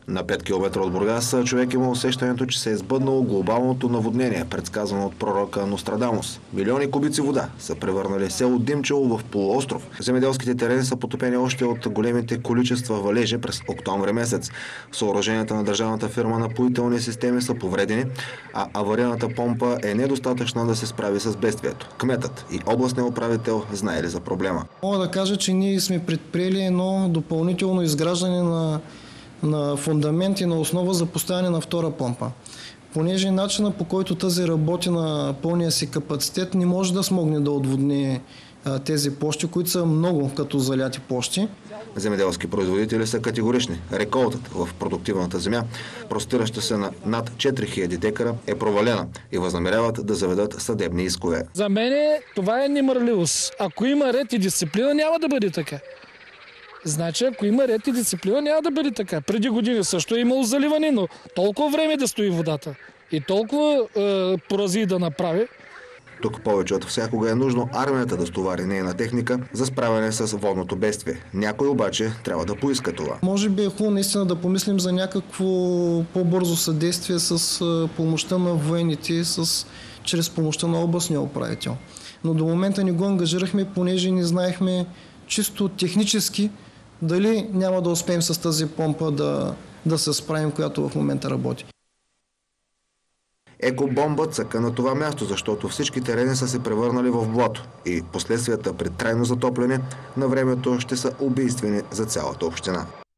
На 5 км от Бургас човек има усещането, че се е сбъднало глобалното наводнение, предсказано от пророка Нострадамус. Милиони кубици вода са превърнали село Димчево в полуостров. Земеделските терени са потопени още от големите количества валежи през октомври месец. Съоръженията на държавната фирма Напоителни системи са повредени, а аварийната помпа е недостатъчна да се справи с бедствието. Кметът и областният управител знаели за проблема. Мога да кажа, че ние сме предприели едно допълнително изграждане на фундамент и на основа за поставяне на втора помпа. Понеже начина, по който тази работи на пълния си капацитет, не може да смогне да отводни тези площи, които са много като заляти площи. Земеделски производители са категорични. Реколтата в продуктивната земя, простираща се на над 4000 декара, е провалена и възнамеряват да заведат съдебни искове. За мен това е немърливост. Ако има ред и дисциплина, няма да бъде така. Значи, ако има ред и дисциплина, няма да бъде така. Преди години също е имало заливане, но толкова време да стои водата и толкова поразии да направи. Тук повече от всякога е нужно армията да стовари нейна техника за справяне с водното бедствие. Някой обаче трябва да поиска това. Може би е хубаво наистина да помислим за някакво по-бързо съдействие с помощта на военните, чрез помощта на областния управител. Но до момента не го ангажирахме, понеже не знаехме чисто технически дали няма да успеем с тази помпа да се справим, която в момента работи. Екобомба цъка на това място, защото всички терени са се превърнали в блато и последствията при трайно затопляне на времето ще са убийствени за цялата община.